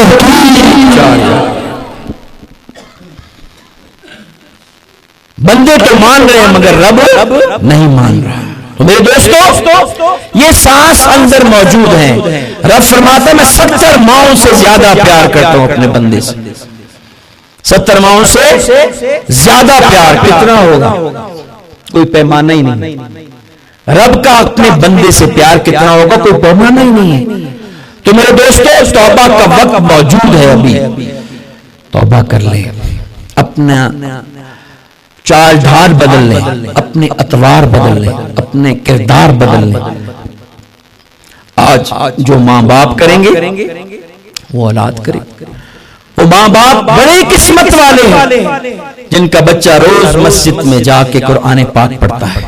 تحقیق. بندے تو مان رہے ہیں مگر رب نہیں مان رہا. تو میرے دوستو یہ سانس اندر موجود ہیں. رب فرماتا ہے میں 70 ماؤں سے زیادہ پیار کرتا ہوں اپنے بندے سے. 70 ماؤں سے زیادہ پیار کتنا ہوگا؟ کوئی پیمانہ ہی نہیں. رب کا اپنے بندے سے پیار کتنا ہوگا کوئی پیمانہ ہی نہیں ہے. تو میرے دوستو توبہ کا وقت موجود ہے. ابھی توبہ کر لیں, اپنا چال ڈھال بدل لیں, اپنے اطوار بدل لیں, اپنے کردار بدل لیں. آج جو ماں باپ کریں گے وہ اولاد کریں. وہ ماں باپ بڑے قسمت والے ہیں جن کا بچہ روز مسجد میں جا کے قرآن پاک پڑھتا ہے.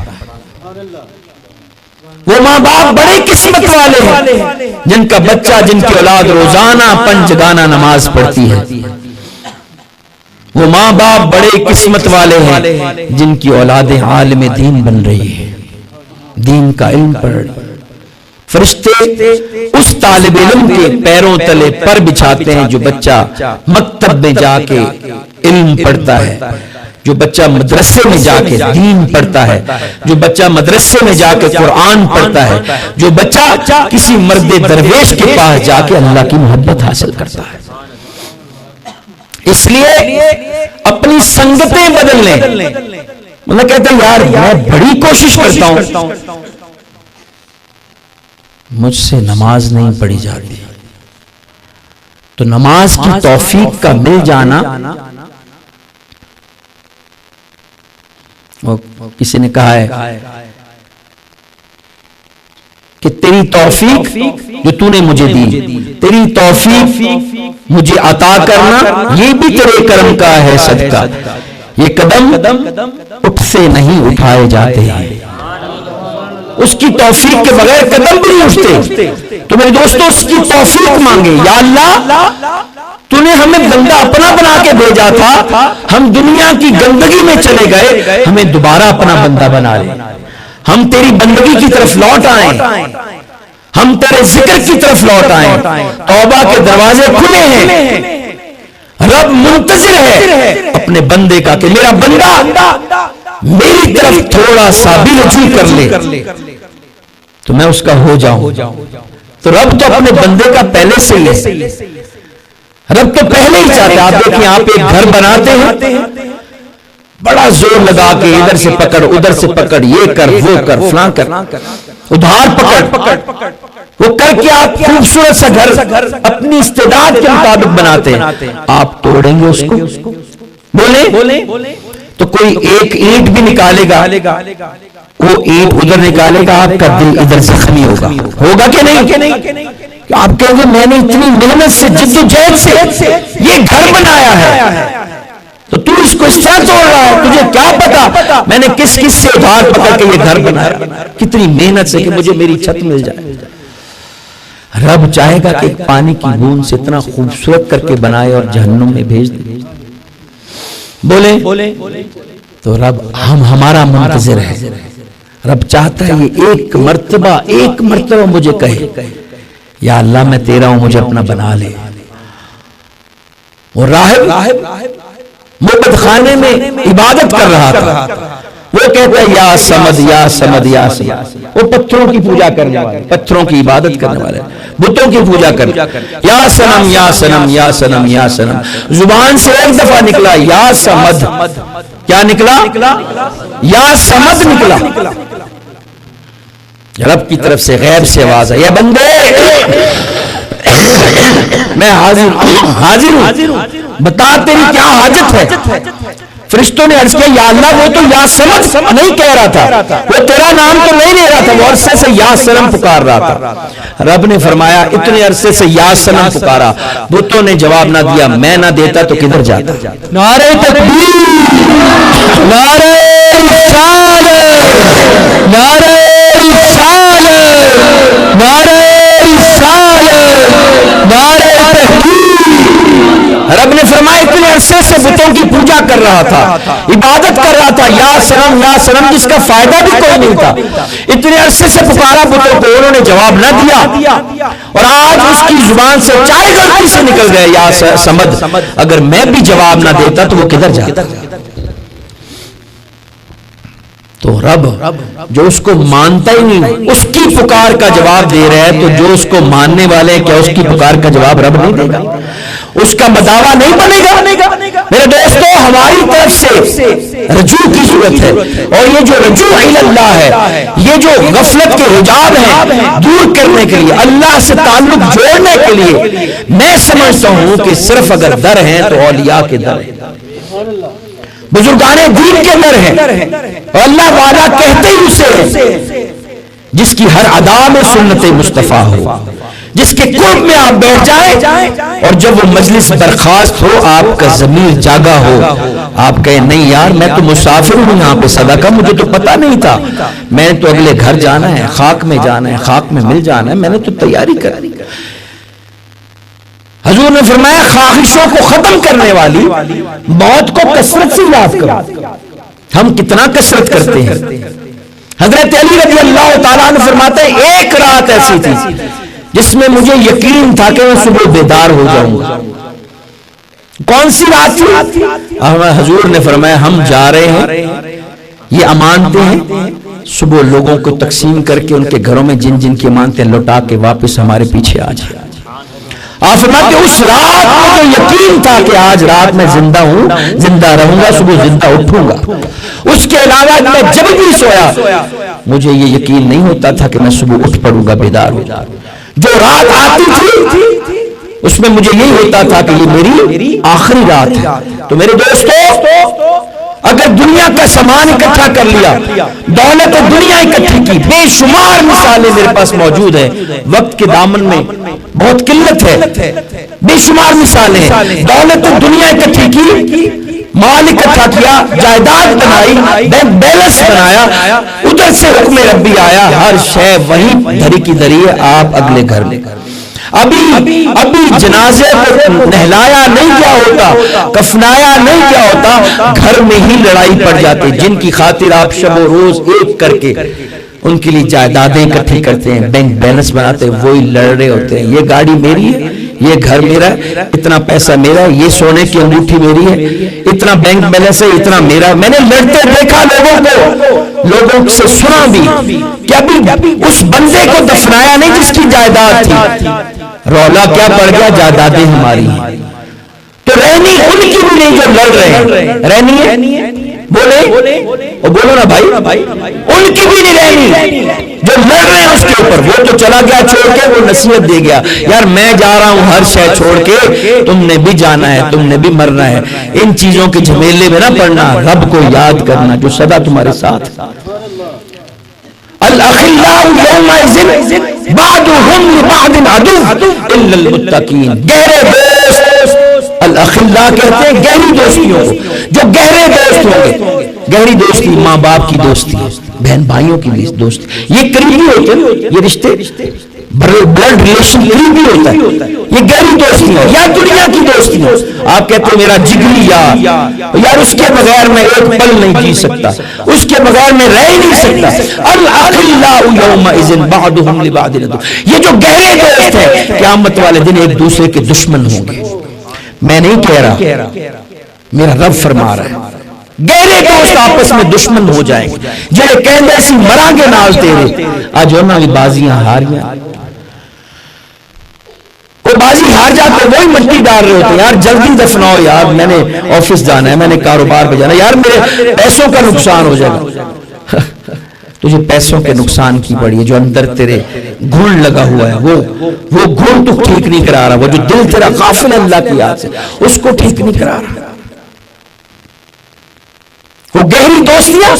وہ ماں باپ بڑے قسمت والے ہیں جن کا بچہ جن کی اولاد روزانہ 5 گانا نماز پڑھتی ہے. وہ ماں باپ بڑے قسمت والے ہیں جن کی اولاد عالم دین بن رہی ہے, دین کا علم پڑھ رہی ہے. فرشتے اس طالب علم کے پیروں تلے پر بچھاتے ہیں جو بچہ مکتب میں جا کے علم پڑھتا ہے, جو بچہ مدرسے میں جا کے دین پڑھتا ہے, جو بچہ مدرسے میں جا کے قرآن پڑھتا ہے, جو بچہ کسی مرد درویش کے پاس جا کے اللہ کی محبت حاصل کرتا ہے. اس لیے اپنی سنگتیں بدل لیں. مطلب کہتے ہیں یار میں بڑی کوشش کرتا ہوں, مجھ سے نماز نہیں پڑھی جاتی. تو نماز کی توفیق کا مل جانا, کسی نے کہا ہے کہ تیری توفیق جو تو نے مجھے دی, تیری توفیق مجھے عطا کرنا یہ بھی تیرے کرم کا ہے صدقہ. یہ قدم اٹھ سے نہیں اٹھائے جاتے ہیں, اس کی توفیق کے بغیر قدم بھی نہیں اٹھتے. تو میرے دوستو اس کی توفیق مانگے. یا اللہ تو نے ہمیں بندہ اپنا بنا کے بھیجا تھا, ہم دنیا کی گندگی میں چلے گئے, ہمیں دوبارہ اپنا بندہ بنا لے. ہم تیری بندگی کی طرف لوٹ آئیں, ہم تیرے ذکر کی طرف لوٹ آئیں. توبہ کے دروازے کھلے ہیں. رب منتظر ہے اپنے بندے کا کہ میرا بندہ میری طرف تھوڑا سا بھی رجوع کر لے تو میں اس کا ہو جاؤں. تو رب تو اپنے بندے کا پہلے سے ہی ہے. رب تو پہلے ہی چاہتے. آپ دیکھیں آپ ایک گھر بناتے ہیں, بڑا زور لگا کے ادھر سے پکڑ ادھر سے پکڑ, یہ کر وہ کر فلاں کر, ادھار پکڑ, وہ کر کے آپ خوبصورت سا گھر اپنی استعداد کے مطابق بناتے ہیں. آپ توڑیں گے اس کو, بولیں تو کوئی ایک اینٹ بھی نکالے گا, وہ اینٹ ادھر نکالے گا, آپ کا دل ادھر زخمی ہوگا کہ نہیں؟ آپ کہیں گے میں نے اتنی محنت سے جد و جہد سے یہ گھر بنایا ہے, تو تو اس کو اس طرح توڑ رہا ہے, تجھے کیا پتا میں نے کس سے ادھار پکڑ کے یہ گھر بنایا, کتنی محنت سے کہ مجھے میری چھت مل جائے. رب چاہے گا کہ پانی کی بوند سے اتنا خوبصورت کر کے بنائے اور جہنم میں بھیج دے. بولیں تو رب ہمارا منتظر ہے. رب چاہتا ہے یہ ایک مرتبہ مجھے کہے یا اللہ میں تیرا ہوں, مجھے اپنا بنا لے. وہ راہب موبت خانے میں عبادت کر رہا تھا, وہ کہتا ہے یا سمد یا سمد یا سمد. وہ پتھروں کی پوجا کرنے والے, پتھروں کی عبادت کرنے والے, بتوں کی پوجا کرنے, یا سنم یا سنم یا سنم یا سنم. زبان سے ایک دفعہ نکلا یا سمد, کیا نکلا؟ یا سمد نکلا. رب کی طرف سے غیب سے آواز ہے, یا بندے میں حاضر ہوں, بتا تیری کیا حاجت ہے. فرشتوں نے عرض کیا یا اللہ وہ تو یا سمد نہیں کہہ رہا تھا, وہ تیرا نام تو نہیں لے رہا تھا, وہ عرصے سے یا سنم پکار رہا تھا. رب نے فرمایا اتنے عرصے سے یا سنم پکارا, بتوں نے جواب نہ دیا, میں نہ دیتا تو کدھر جاتا. نعرہ تکبیر, نعرہ رسالت, نعرہ رسالت, نعرہ رسالت, نعرہ تحقیق. رب نے فرمایا اتنے عرصے سے بتوں کی پوجا کر رہا تھا, عبادت کر رہا تھا, یا سنم جس کا فائدہ بھی کوئی نہیں تھا. اتنے عرصے سے پکارا بتوں کو, انہوں نے جواب نہ دیا, اور آج اس کی زبان سے چائے غلطی سے نکل گئے یا سمد. اگر میں بھی جواب نہ دیتا تو وہ کدھر جاتا؟ تو رب جو اس کو مانتا ہی نہیں اس کی پکار کا جواب دے رہا ہے, تو جو اس کو ماننے والے ہیں کیا اس کی پکار کا جواب رب نہیں دے گا؟ اس کا مداوا نہیں بنے گا؟ میرے دوستو, ہماری طرف سے رجوع کی ضرورت ہے, اور یہ جو رجوع اللہ ہے, یہ جو غفلت کے حجاب ہیں دور کرنے کے لیے, اللہ سے تعلق جوڑنے کے لیے, میں سمجھتا ہوں کہ صرف اگر در ہیں تو اولیاء کے در ہیں, بزرگان دین کے در ہیں. اور اللہ وعدہ کہتے ہی اسے جس کی ہر ادا میں سنت مصطفیٰ ہو, جس کے قرب میں آپ بیٹھ جائیں اور جب وہ مجلس برخاست ہو آپ کا ضمیر جاگا ہو, آپ کہیں نہیں یار میں تو مسافر ہوں یہاں پہ صدقہ, مجھے تو پتہ نہیں تھا, میں تو اگلے گھر جانا ہے, خاک میں جانا ہے, خاک میں مل جانا ہے, میں نے تو تیاری کر لی. حضور نے فرمایا خواہشوں کو ختم کرنے والی موت کو کثرت سے یاد کرو. ہم کتنا کثرت کرتے ہیں. حضرت علی رضی اللہ تعالیٰ عنہ فرماتے ہیں ایک رات ایسی تھی جس میں مجھے یقین تھا کہ میں صبح بیدار ہو جاؤں گا. کون سی رات تھی؟ حضور نے فرمایا ہم جا رہے ہیں, یہ امانتیں ہیں, صبح لوگوں کو تقسیم کر کے ان کے گھروں میں جن جن کی امانتیں لوٹا کے واپس ہمارے پیچھے آ جائیں. آپ فرماتے ہیں اس رات میں جو یقین تھا کہ آج رات میں زندہ ہوں, زندہ رہوں گا, صبح زندہ اٹھوں گا. اس کے علاوہ میں جب بھی سویا مجھے یہ یقین نہیں ہوتا تھا کہ میں صبح اٹھ پڑوں گا, بیدار ہو جاؤں. جو رات آتی تھی اس میں مجھے یہی ہوتا تھا کہ یہ میری آخری رات ہے. تو میرے دوستو, اگر دنیا کا سامان اکٹھا کر لیا, دولت دنیا اکٹھی کی, بے شمار مثالیں میرے پاس موجود ہیں, وقت کے دامن میں بہت قلت ہے, بے شمار مثالیں ہیں. دولت دنیا اکٹھی کی, مال اکٹھا کیا, جائیداد بنائی, بینک بیلنس بنایا, ادھر سے حکم ربی آیا, ہر شے وہی دھری کی دھری ہے, آپ اگلے گھر لے کر. ابھی جنازے کو نہلایا نہیں کیا ہوتا, کفنایا نہیں کیا ہوتا, گھر میں ہی لڑائی پڑ جاتی. جن کی خاطر آپ شب و روز ایک کر کے ان کے لیے جائیدادیں اکٹھی کرتے ہیں, بینک بیلنس بناتے ہیں, وہی لڑ رہے ہوتے ہیں, یہ گاڑی میری ہے, یہ گھر میرا ہے, اتنا پیسہ میرا ہے, یہ سونے کی انگوٹھی میری ہے, اتنا بینک بیلنس ہے, اتنا میرا. میں نے لڑتے دیکھا لوگوں سے سنا بھی کہ ابھی اس بندے کو دفنایا نہیں جس کی جائیداد تھی, رولا کیا پڑ گیا, جائیدادیں ہماری ہیں. تو رہنی ان کی بھی نہیں جو لڑ رہے ہیں, رہنی ہے بولو نا بھائی, ان کی بھی نہیں رہنی جو لڑ رہے ہیں اس کے اوپر. وہ تو چلا گیا چھوڑ کے, وہ نصیحت دے گیا یار میں جا رہا ہوں ہر شے چھوڑ کے, تم نے بھی جانا ہے, تم نے بھی مرنا ہے. ان چیزوں کے جھمیلے میں نہ پڑنا, رب کو یاد کرنا جو سدا تمہارے ساتھ. الاخلاء یومئذ بعضهم لبعض عدو الا المتقین. گہرے دوست الاخلاء کہتے ہیں گہری دوستیوں کو, جو گہرے دوست ہوں گے. گہری دوستی ماں باپ کی دوستی, بہن بھائیوں کی دوستی, یہ قریبی ہوتے ہیں, یہ رشتے بلڈ ریلیشن قریبی ہوتا ہے, یہ گہری دوستی ہے. یا دنیا کی دوستی ہے, آپ کہتے ہیں میرا جگری یار اس کے بغیر میں ایک پل نہیں جی سکتا, اس کے بغیر میں رہ نہیں سکتا. الاخلاء یومئذ بعضهم لبعض عدو. یہ جو گہرے دوست ہیں قیامت والے دن ایک دوسرے کے دشمن ہوں گے. میں نہیں کہہ رہا, میرا رب فرما رہا ہے گہرے دوست آپس میں دشمن ہو جائیں گے. جڑے کہندے سی مراں گے نال تیرے, اج انہاں دی بازیاں ہاریاں. وہ بازی ہار جاتے وہی مٹی ڈال رہے ہوتے, یار جلدی دفناؤ یار, میں نے آفس جانا ہے, میں نے کاروبار پہ جانا ہے, یار میرے پیسوں کا نقصان ہو جائے گا. تجھے پیسوں کے نقصان کی پڑی ہے, جو اندر تیرے گھن لگا ہوا ہے وہ گھن تو ٹھیک نہیں کرا رہا, وہ جو دل تیرا غافل ہے اللہ کی یاد سے اس کو ٹھیک نہیں کرا رہا. وہ گہری دوستیاں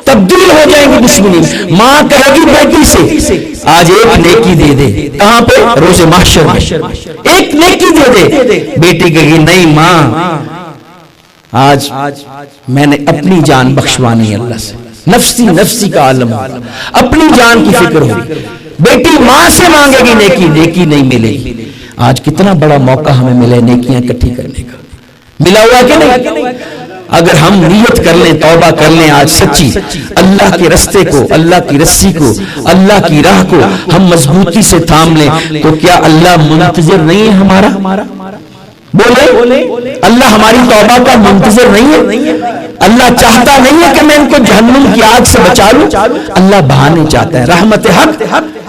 تبدیل ہو جائیں گی دشمنی. ماں کہے گی بیٹی سے آج ایک نیکی دے دے, کہاں پہ, روز محشر میں ایک نیکی دے دے. بیٹی کہے گی نہیں ماں, آج میں نے اپنی جان بخشوانی ہے اللہ سے, نفسی نفسی کا عالم, اپنی جان کی فکر ہوگی. بیٹی ماں سے مانگے گی نیکی, نیکی نہیں ملے گی. آج کتنا بڑا موقع ہمیں ملے نیکیاں اکٹھی کرنے کا, ملا ہوا کہ نہیں؟ اگر ہم نیت کر لیں، توبہ کر لیں آج سچی، اللہ کے رستے کو، اللہ کی رسی کو، اللہ کی راہ کو ہم مضبوطی سے تھام لیں، تو کیا اللہ منتظر نہیں ہے ہمارا؟ بولے اللہ ہماری توبہ کا منتظر نہیں ہے؟ اللہ چاہتا نہیں ہے کہ میں ان کو جہنم کی آگ سے بچا لوں؟ اللہ بہانے چاہتا ہے۔ رحمت حق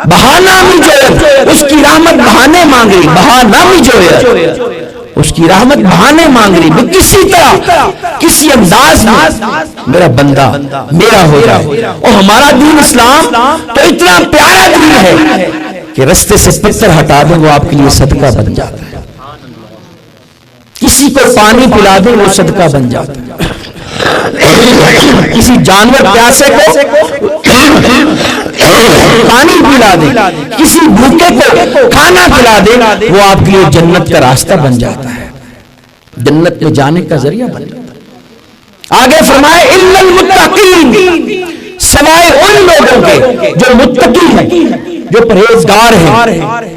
بہانہ بھی جو ہے، اس کی رحمت بہانے مانگ رہی، بہانہ بھی جو ہے اس کی رحمت بہانے مانگ رہی، کسی طرح کسی انداز میں میرا بندہ میرا ہو جائے۔ اور ہمارا دین اسلام تو اتنا پیارا دین ہے کہ رستے سے پتھر ہٹا دیں وہ آپ کے لیے صدقہ بن جاتا ہے، کسی کو پانی پلا دیں وہ صدقہ بن جاتا ہے، کسی جانور پیاسے کو پانی پلا دے، کسی بھوکے کو کھانا کھلا دے، وہ آپ کے لیے جنت کا راستہ بن جاتا ہے، جنت میں جانے کا ذریعہ بن جاتا ہے۔ آگے فرمائے الا المتقین، سوائے ان لوگوں کے جو متقی ہیں، جو پرہیزگار ہیں،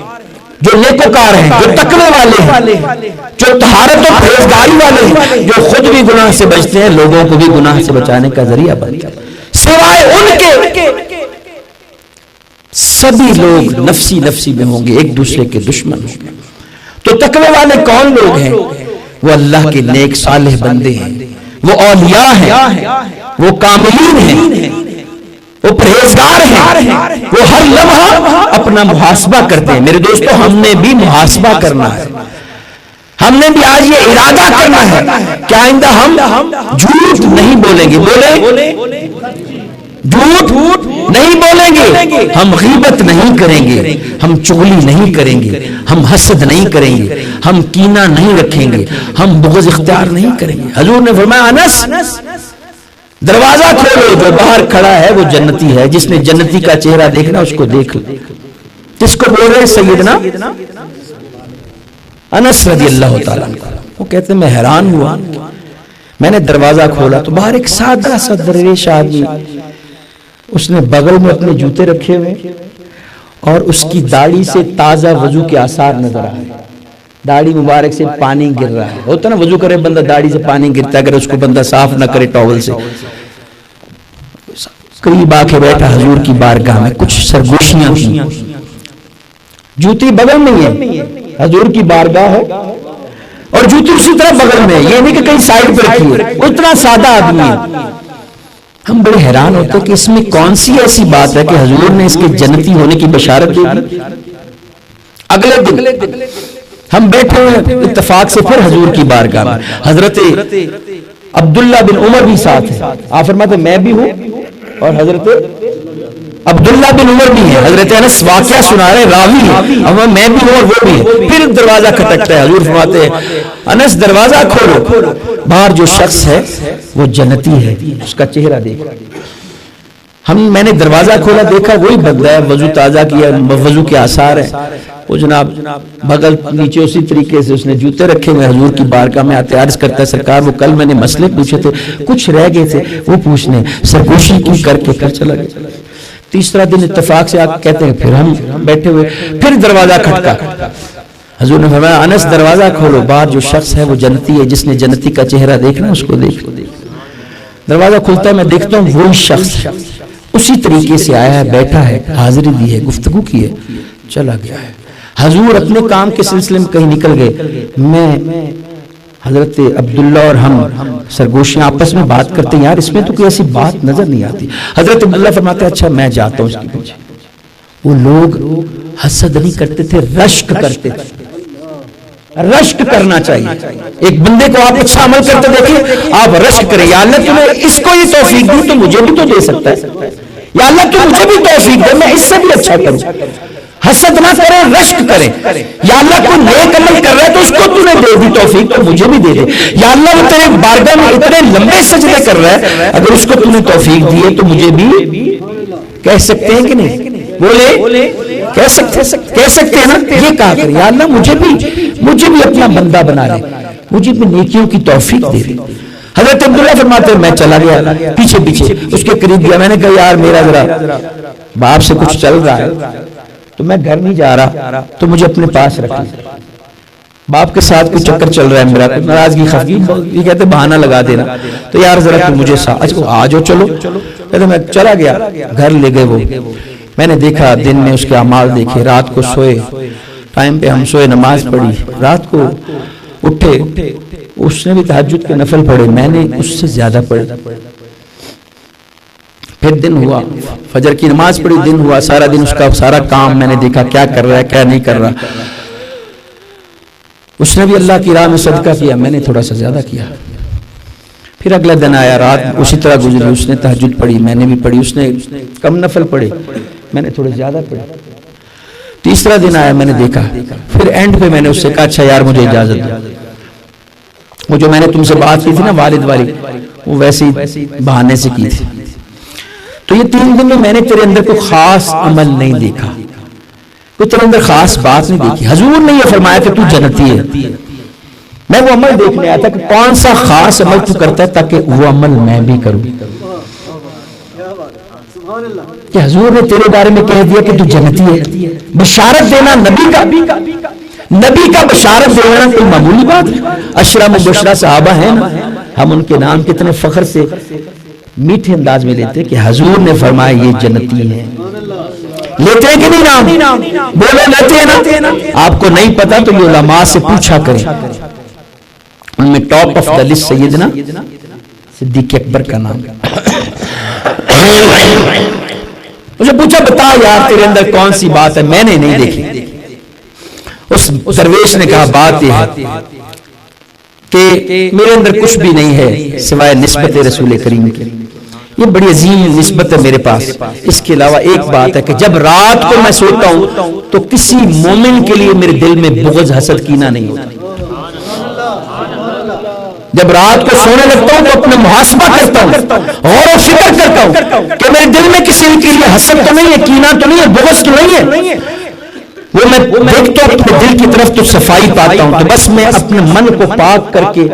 جو نیکوکار ہیں، جو تقوی والے ہیں، جو طہارت و پرہیزگاری والے ہیں، جو خود بھی گناہ سے بچتے ہیں، لوگوں کو بھی گناہ سے بچانے کا ذریعہ بنتے ہیں۔ سوائے ان کے سبھی لوگ نفسی نفسی میں ہوں گے، ایک دوسرے کے دشمن ہوں گے۔ تو تقوی والے کون لوگ ہیں؟ وہ اللہ کے نیک صالح بندے ہیں، وہ اولیاء ہیں، وہ کاملین ہیں، وہ پرہیزگار ہیں، وہ ہر لمحہ اپنا محاسبہ کرتے ہیں۔ میرے دوستو، ہم نے بھی محاسبہ کرنا ہے، ہم نے بھی آج یہ ارادہ کرنا ہے کہ آئندہ ہم جھوٹ نہیں بولیں گے، جھوٹ نہیں بولیں گے، ہم غیبت نہیں کریں گے، ہم چغلی نہیں کریں گے، ہم حسد نہیں کریں گے، ہم کینہ نہیں رکھیں گے، ہم بغض اختیار نہیں کریں گے۔ حضور نے فرمایا انس دروازہ کھولو، جو باہر کھڑا ہے وہ جنتی ہے، جس نے جنتی کا چہرہ دیکھنا اس کو دیکھ لو۔ جس کو بول رہے ہیں سیدنا انس رضی اللہ تعالیٰ عنہ، وہ کہتے ہیں میں حیران ہوا، میں نے دروازہ کھولا تو باہر ایک سادہ سا درویش آدمی، اس نے بغل میں اپنے جوتے رکھے ہوئے اور اس کی داڑھی سے تازہ وضو کے آثار نظر آئے، داڑھی مبارک سے پانی گر رہا ہے۔ ہوتا نا وضو کرے بندہ داڑھی سے پانی گرتا ہے، اگر اس کو بندہ صاف نہ کرے ٹاول سے۔ قریب آ کے بیٹھا حضور کی بارگاہ میں، کچھ سرگوشیاں کی، جوتی بغل میں ہے، حضور کی بارگاہ ہے اور جوتی اسی طرح بغل میں ہے، یہ نہیں کہ کہیں سائڈ پر رکھی ہے، اتنا سادہ آدمی ہے۔ ہم بڑے حیران ہوتے کہ اس میں کون سی ایسی بات ہے کہ حضور نے اس کے جنتی ہونے کی بشارت دے دی۔ اگلے دن ہم بیٹھے ہوئے اتفاق سے پھر حضور کی بارگاہ میں، حضرت عبداللہ بن عمر بھی ساتھ ہے، آپ فرماتے میں بھی ہوں اور حضرت عبداللہ بن عمر بھی ہے، حضرت انس واقعہ سنا رہے راوی ہے، میں بھی ہوں اور وہ بھی ہے۔ پھر دروازہ کھٹکتا ہے، حضور فرماتے ہیں انس دروازہ کھولو، باہر جو شخص ہے وہ جنتی ہے، اس کا چہرہ دیکھ۔ میں نے دروازہ کھولا، دیکھا وہی بندہ ہے، وضو تازہ کیا، وضو کے آثار ہیں، وہ جناب بغل نیچے اسی طریقے سے اس نے جوتے رکھے ہوئے، حضور کی بارگاہ میں آتے عرض کرتا ہے سرکار وہ کل میں نے مسئلے پوچھے تھے، کچھ رہ گئے تھے وہ پوچھنے، سرگوشی کی کر کے پھر چلا گیا۔ تیسرا دن اتفاق سے آپ کہتے ہیں پھر ہم بیٹھے ہوئے، پھر دروازہ کھٹکا، حضور نے فرمایا انس دروازہ کھولو، باہر جو شخص ہے وہ جنتی ہے، جس نے جنتی کا چہرہ دیکھنا اس کو دیکھ۔ دروازہ کھلتا ہے، میں دیکھتا ہوں وہی شخص اسی طریقے سے آیا ہے، بیٹھا ہے، حاضری دی ہے، گفتگو کی ہے، چلا گیا ہے۔ حضور اپنے کام کے سلسلے میں کہیں نکل گئے، میں حضرت عبداللہ اور ہم سرگوشیاں آپس میں بات کرتے ہیں، یار اس میں تو کوئی ایسی بات نظر نہیں آتی۔ حضرت عبداللہ فرماتے ہیں اچھا میں جاتا ہوں اس کے پیچھے۔ وہ لوگ حسد نہیں کرتے تھے، رشک کرتے تھے۔ رشک کرنا چاہیے، ایک بندے کو آپ اچھا عمل کرتے دیکھیں آپ رشک کریں، یا اللہ تمہیں اس کو یہ توفیق دی تو مجھے بھی تو دے سکتا ہے، یا اللہ تو مجھے بھی توفیق دے میں اس سے بھی اچھا کروں۔ حسد نہ کریں، رشک کریں، یا اللہ کوئی نیک عمل کر رہا ہے تو اس کو تو نے دے دی توفیق تو مجھے بھی دے دے، یا اللہ وہ تیرے بارگاہ میں اتنے لمبے سجدے کر رہا ہے، اگر اس کو تو نے توفیق دی ہے تو مجھے بھی کہہ سکتے ہیں کہ نہیں؟ بولے کہہ سکتے ہیں نا، یہ کہا کر یا اللہ مجھے بھی اپنا بندہ بنا لے، مجھے بھی نیکیوں کی توفیق دے دے۔ حضرت عبداللہ فرماتے ہیں میں چلا گیا پیچھے اس کے قریب گیا، میں نے کہا یار میرا ذرا باپ سے کچھ چل رہا ہے تو میں گھر نہیں جا رہا تو مجھے اپنے پاس رکھ لیں۔ باپ کے ساتھ کوئی چکر چل رہا ہے میرا، ناراضگی خفگی، یہ کہتے بہانہ لگا دینا، تو یار ذرا تم مجھے آ جاؤ چلو، کہتے میں چلا گیا، گھر لے گئے وہ، میں نے دیکھا دن میں اس کے اعمال دیکھے، رات کو سوئے ٹائم پہ، ہم سوئے نماز پڑھی، رات کو اٹھے اس نے بھی تہجد کے نفل پڑھے، میں نے اس سے زیادہ پڑھے، پھر دن ہوا فجر کی نماز پڑھی، دن ہوا، سارا دن اس کا سارا کام میں نے دیکھا کیا کر رہا ہے کیا نہیں کر رہا، اس نے بھی اللہ کی راہ میں صدقہ کیا، میں نے تھوڑا سا زیادہ کیا، پھر اگلا دن آیا، رات اسی طرح گزری، اس نے تہجد پڑھی میں نے بھی پڑھی، اس نے کم نفل پڑھے میں نے تھوڑے زیادہ پڑھے، تیسرا دن آیا میں نے دیکھا، پھر اینڈ پہ میں نے اس سے کہا اچھا یار مجھے اجازت دو، وہ جو میں نے تم سے بات کی تھی نا والد والی، وہ ویسے بہانے سے کی تھی، تو یہ 3 دن میں نے تیرے اندر کوئی خاص عمل نہیں دیکھا، کوئی تیرے اندر خاص بات نہیں دیکھی، حضور نے یہ فرمایا کہ تو جنتی ہے، میں وہ عمل دیکھنے آیا تھا کہ کون سا خاص عمل تو کرتا ہے تاکہ وہ عمل میں بھی کروں، کہ حضور نے تیرے بارے میں کہہ دیا کہ تو جنتی ہے، بشارت دینا نبی کا بشارت دینا کوئی معمولی بات ہے، عشرہ مبشرہ صحابہ ہیں نا، ہم ان کے نام کتنے فخر سے میٹھے انداز میں لیتے کہ حضور نے فرمایا یہ جنتی ہیں، لیتے ہیں کہ نہیں نام؟ بولے لیتے ہیں نا، آپ کو نہیں پتا تو یہ علماء سے پوچھا کریں، ان میں ٹاپ آف دا لسٹ سیدنا صدیق اکبر کا نام، مجھے پوچھا بتا یار تیرے اندر کون سی بات ہے، میں نے نہیں دیکھی، اس درویش نے کہا بات یہ ہے کہ میرے اندر کچھ بھی نہیں ہے سوائے نسبت رسول کریم کی، یہ بڑی عظیم نسبت ہے میرے پاس، اس کے علاوہ ایک بات ہے کہ جب رات کو میں سوتا ہوں تو کسی مومن کے لیے میرے دل میں بغض حسد کینہ نہیں ہوتا، جب رات کو سونے لگتا ہوں تو اپنا محاسبہ کرتا ہوں، غور و فکر کرتا ہوں کہ میرے دل میں کسی کے لیے حسد تو نہیں ہے، کینہ تو نہیں ہے، بغض تو نہیں ہے، وہ میں دیکھتا ہوں اپنے دل کی طرف تو صفائی پاتا ہوں، تو بس میں اپنے من کو پاک کر کے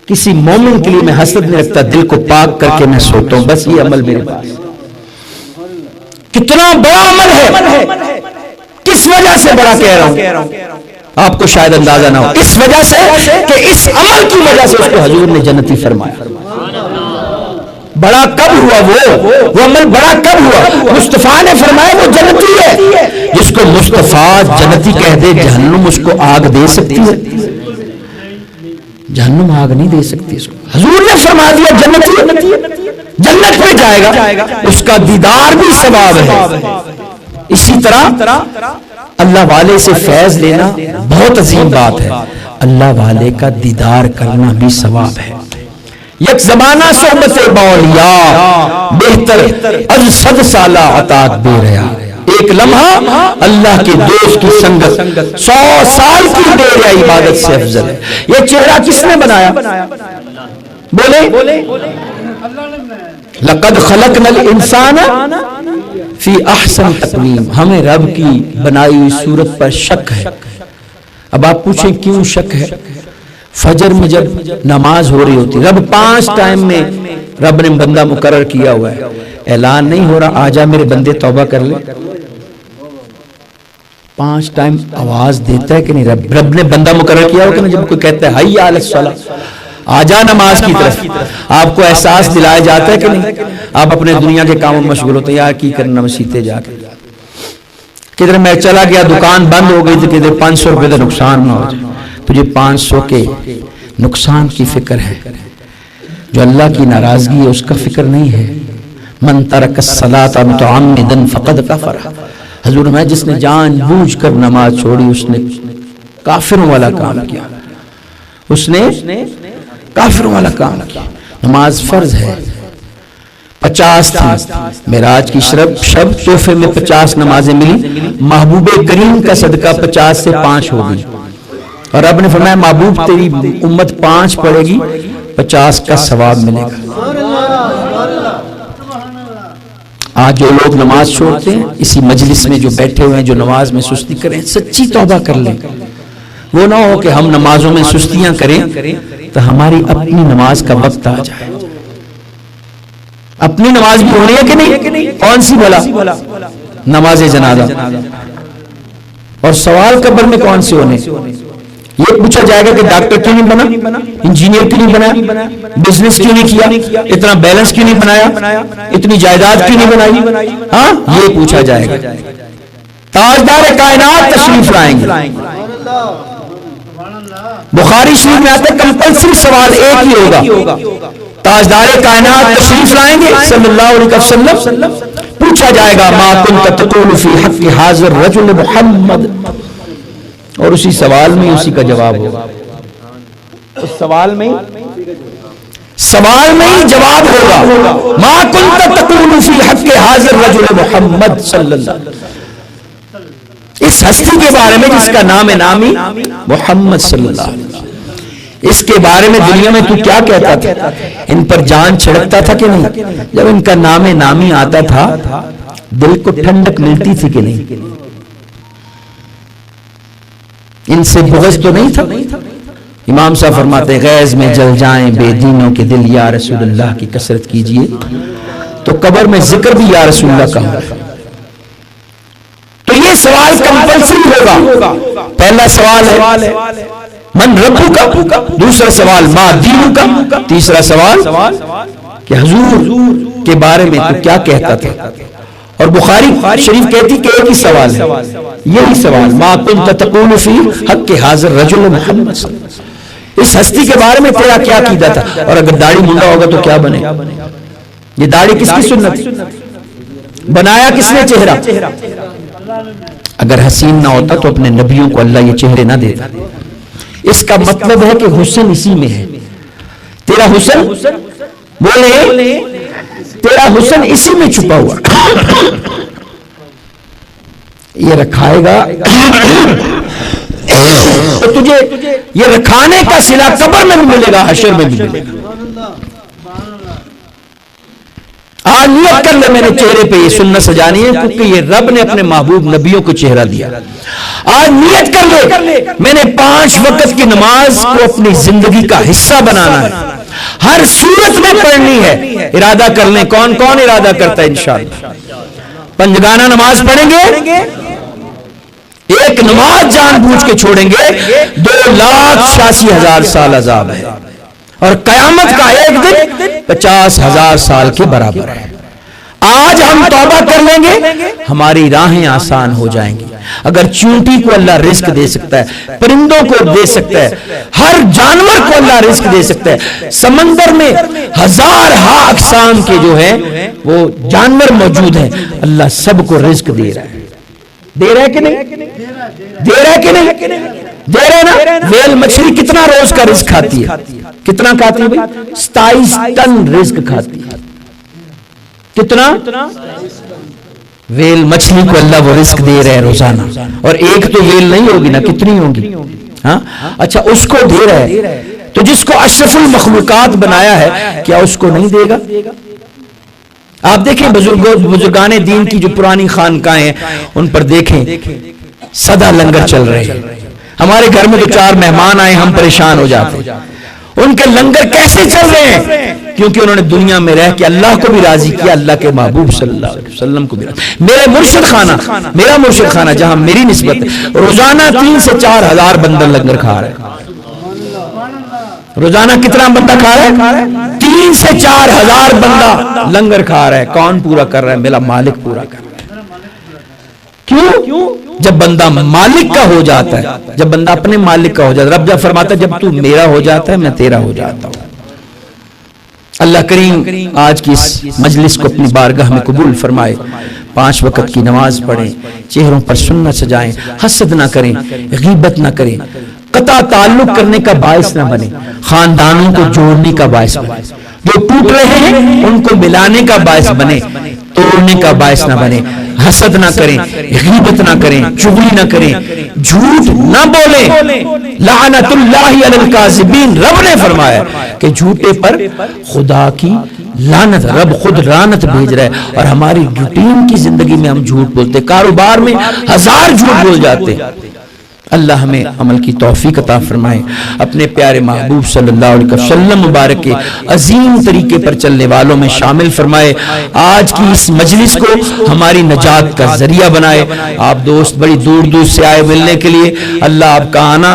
کسی مومن کے لیے میں حسد نہیں رکھتا، دل کو پاک کر کے میں سوتا ہوں، بس یہ عمل میرے پاس، کتنا بڑا عمل ہے، کس وجہ سے بڑا کہہ رہا ہوں آپ کو شاید اندازہ نہ ہو، اس وجہ سے کہ اس عمل کی وجہ سے اس کو حضور نے جنتی فرمایا، بڑا کب ہوا وہ عمل بڑا کب ہوا، مصطفیٰ نے فرمایا وہ جنتی ہے، جس کو مصطفیٰ جنتی کہہ دے جہنم اس کو آگ دے سکتی ہے، جہنم آگ نہیں دے سکتی اس کو، حضور نے فرما دیا جنتی جنت میں جائے گا، اس کا دیدار بھی ثواب ہے، اسی طرح اللہ والے سے فیض لینا بہت عظیم بات ہے، اللہ والے کا دیدار کرنا بھی ثواب ہے، یک زمانہ صحبت باولیاء بہتر از 100 سالہ عطاء بے ریا، ایک لمحہ اللہ کے دوست کی سنگت 100 سال کی بے ریا عبادت سے افضل ہے، یہ چہرہ کس نے بنایا؟ بولے لقد خلقنا الانسان فی احسن تقویم، ہمیں رب کی بنائی ہوئی صورت پر شک ہے، اب آپ پوچھیں کیوں شک ہے؟ فجر میں جب نماز ہو رہی ہوتی، رب 5 ٹائم میں رب نے بندہ مقرر کیا ہوا ہے، اعلان نہیں ہو رہا آجا میرے بندے توبہ کر لے، 5 ٹائم آواز دیتا ہے کہ نہیں؟ رب نے بندہ مقرر کیا ہو کہ نہیں؟ جب کوئی کہتا ہے حی علی الصلاۃ آجا نماز کی طرف، آپ کو احساس دلایا جاتا ہے کہ نہیں؟ آپ اپنے دنیا کے کاموں میں مشغول ہوتے ہیں، یار کی کرنا مسیتے جا کے، کدھر میں چلا گیا دکان بند ہو گئی تو کدھر 500 روپے کا نقصان نہ ہو جائے، تجھے 500 کے نقصان کی فکر ہے، جو اللہ کی ناراضگی ہے اس کا فکر نہیں ہے، من ترک الصلاۃ متعمدا فقد کفر، حضور میں جس نے جان بوجھ کر نماز چھوڑی اس نے کافروں والا کام کیا، اس نے کافروں والا کام کیا، نماز فرض ہے، 50 تھی، معراج کی شب تحفے میں 50 نمازیں ملی، محبوب کریم کا صدقہ 50 سے 5 ہو گئی، اور رب نے فرمایا محبوب تیری امت 5 پڑھے گی 50 کا ثواب ملے گا۔ آج جو لوگ نماز چھوڑتے ہیں اسی مجلس میں جو بیٹھے ہوئے ہیں جو نماز میں سستی کریں، سچی توبہ کر لیں، وہ نہ ہو کہ ہم نمازوں میں سستیاں کریں تو ہماری اپنی نماز کا وقت آ جائے، اپنی نماز بھی ہونی ہے کہ نہیں؟ کون سی بھلا؟ نماز جنازہ، اور سوال قبر میں کون سے ہونے؟ یہ پوچھا جائے گا کہ ڈاکٹر کیوں نہیں بنا, انجینئر کیوں نہیں بنا, بزنس کیوں نہیں کیا, اتنا بیلنس کیوں نہیں بنایا, اتنی جائیداد کیوں نہیں بنائی, ہاں یہ پوچھا جائے گا. تاجدار کائنات تشریف لائیں گے. بخاری شریف میں آتا ہے کمپلسری سوال ایک ہی ہوگا, تاجدار کائنات تشریف لائیں گے صلی اللہ علیہ وسلم, پوچھا جائے گا ما کنت تقول فی حق حاضر رجل محمد, اور اسی سوال میں اسی کا جواب ہوگا, اس سوال میں ہی جواب ہوگا, ما کنت تقول فی حق حاضر رجل محمد صلی اللہ علیہ وسلم, اس ہستی کے بارے میں جس کا نام نامی محمد صلی اللہ علیہ وسلم, اس کے بارے میں دنیا میں تو کیا کہتا تھا, ان پر جان چھڑکتا تھا کہ نہیں, جب ان کا نام نامی آتا تھا دل کو ٹھنڈک ملتی تھی کہ نہیں, ان سے بغض تو نہیں تھا. امام صاحب فرماتے غیظ میں جل جائیں بے دینوں کے دل, یا رسول اللہ کی کثرت کیجئے تو قبر میں ذکر بھی یا رسول اللہ کا ہوگا. تو یہ سوال کمپلسری ہوگا. پہلا سوال ہے من ربو کا, دوسرا سوال ما دینو کا, تیسرا سوال کہ حضور کے بارے میں تو کیا کہتا تھا. اور بخاری شریف کہتی کہ ایک ہی سوال ہے, یہی سوال ما کنت تقول فی حق حاضر رجل محمد صلی اللہ علیہ وسلم, اس ہستی کے بارے میں تیرا کیا عقیدہ تھا, اور اگر داڑھی منڈا ہوگا تو کیا بنے گا. یہ داڑھی کس کی سنت, بنایا کس نے چہرہ, اگر حسین نہ ہوتا تو اپنے نبیوں کو اللہ یہ چہرے نہ دیتا. اس کا مطلب ہے کہ حسن اسی میں ہے. تیرا حسن بولے, تیرا حسن اسی میں چھپا ہوا, یہ رکھائے گا تو تجھے یہ رکھانے کا صلہ قبر میں بھی ملے گا, حشر میں بھی ملے گا. آج نیت کر لے میں نے چہرے پہ یہ سنت سجانی ہے کیونکہ یہ رب نے اپنے محبوب نبیوں کو چہرہ دیا. آج نیت کر لے میں نے 5 وقت کی نماز کو اپنی زندگی کا حصہ بنانا ہے, ہر صورت میں پڑھنی ہے. ارادہ کر لیں, کون کون ارادہ کرتا ہے انشاءاللہ. پنجگانہ نماز پڑھیں گے, ایک نماز جان بوجھ کے چھوڑیں گے 2,86,000 سال عذاب ہے, اور قیامت کا ایک دن 50,000 سال کے برابر ہے. آج ہم توبہ کر لیں گے, ہماری راہیں آسان ہو جائیں گی. اگر چونٹی کو اللہ رزق دے سکتا ہے, پرندوں کو دے سکتا ہے, ہر جانور کو اللہ رزق دے سکتا ہے, سمندر میں 1000 اقسام کے جو ہیں وہ جانور موجود ہیں, اللہ سب کو رزق دے رہا ہے. دے رہا ہے کہ نہیں, دے رہا ہے کہ نہیں, دے رہے نا. ویل مچھلی کتنا روز کا رزق کھاتی ہے, کتنا کھاتی ہے بھائی, 27 ٹن رزق کھاتی ہے. کتنا ویل مچھلی کو اللہ وہ رزق دے رہے ہیں روزانہ, اور ایک تو ویل نہیں ہوگی نا, کتنی ہوگی, ہاں اچھا اس کو دے رہے ہیں. تو جس کو اشرف المخلوقات بنایا ہے کیا اس کو نہیں دے گا. آپ دیکھیں بزرگان دین کی جو پرانی خانقاہیں ہیں ان پر دیکھیں سدا لنگر چل رہے ہیں. ہمارے گھر میں جو 4 مہمان آئے ہم پریشان ہو جاتے ہیں, ان کے لنگر کیسے چل رہے ہیں, کیونکہ انہوں نے دنیا میں رہ کے اللہ کو بھی راضی کیا, اللہ کے محبوب صلی اللہ علیہ وسلم کو بھی راضی. میرا مرشد خانہ جہاں میری نسبت ہے, روزانہ 3 سے 4 ہزار بندہ لنگر کھا رہا ہے. روزانہ کتنا بندہ کھا رہا ہے, 3 سے 4 ہزار بندہ لنگر کھا رہا ہے. کون پورا کر رہا ہے, میرا مالک پورا کر رہا ہے. کیوں, جب بندہ مالک کا ہو جاتا ہے, جب بندہ اپنے مالک کا ہو جاتا ہے, رب جب فرماتا ہے جب تو میرا ہو جاتا ہے میں تیرا ہو جاتا ہوں. اللہ کریم آج کی اس مجلس کو اپنی بارگاہ میں قبول فرمائے. 5 وقت کی نماز پڑھیں, چہروں پر سنت سجائیں, حسد نہ کریں, غیبت نہ کریں, قطع تعلق کرنے کا باعث نہ بنے, خاندانوں کو جوڑنے کا باعث بنے, جو ٹوٹ رہے ہیں ان کو ملانے کا باعث بنے, توڑنے کا باعث نہ بنے. حسد نہ کریں, غیبت نہ کریں, چغلی نہ کریں, جھوٹ نہ بولیں. لعنت اللہ علی الکاذبین, رب نے فرمایا کہ جھوٹے پر خدا کی لعنت, رب خود لعنت بھیج رہا ہے. اور ہماری روٹین کی زندگی میں ہم جھوٹ بولتے, کاروبار میں 1000 جھوٹ بول جاتے. اللہ ہمیں عمل کی توفیق عطا فرمائے, اپنے پیارے محبوب صلی اللہ علیہ وسلم مبارک کے عظیم طریقے پر چلنے والوں میں شامل فرمائے. آج کی اس مجلس کو ہماری نجات کا ذریعہ بنائے. آپ دوست بڑی دور دور سے آئے ملنے کے لیے, اللہ آپ کا آنا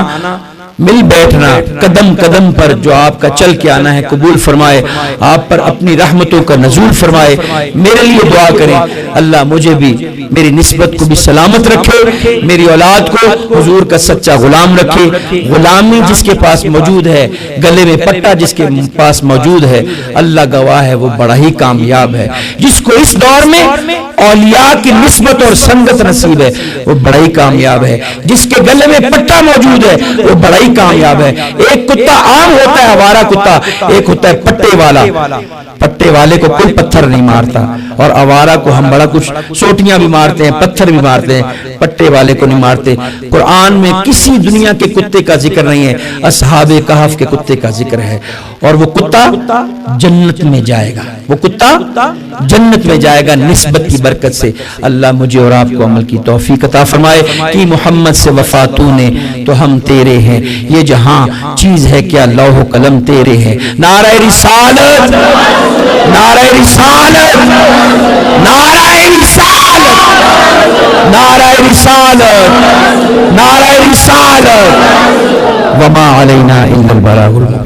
مل بیٹھنا قدم قدم پر جو آپ کا چل کے آنا ہے قبول فرمائے، آپ پر اپنی رحمتوں کا نزول فرمائے۔ میرے لیے دعا کریں اللہ مجھے بھی میری نسبت کو بھی سلامت رکھے، میری اولاد کو حضور کا سچا غلام رکھے۔ غلامی جس کے پاس موجود ہے، گلے میں پٹا جس کے پاس موجود ہے، اللہ گواہ ہے وہ بڑا ہی کامیاب ہے۔ جس کو اس دور میں اولیاء کی نسبت اور سنگت نصیب ہے وہ بڑا ہی کامیاب ہے۔ جس کے گلے میں پٹا موجود ہے وہ بڑا ہی کامیاب ہے۔ ایک کتا عام ہوتا ہے آوارہ کتا، ایک ہوتا ہے پٹے والا۔ پٹے والے کو کوئی پتھر نہیں مارتا، اور آوارہ کو ہم بڑا کچھ سوٹیاں بھی مارتے ہیں، پتھر بھی مارتے ہیں، پٹے والے کو نہیں مارتے۔ قرآن میں کسی دنیا کے کتے کا ذکر نہیں ہے، اصحاب کہف کے کتے کا ذکر ہے، اور وہ کتا جنت میں جائے گا، وہ کتا جنت میں جائے گا نسبت کی برکت سے۔ اللہ مجھے اور آپ کو عمل کی توفیق عطا فرمائے کہ محمد سے وفا تو نے تو ہم تیرے ہیں، یہ جہاں چیز ہے کیا لوح و قلم تیرے ہیں۔ نعرہ رسالت، نعرہ رسالت، نعرہ رسالت، نعرہ رسالت، نعرہ رسالت، وما علینا الا البلاغ المبین۔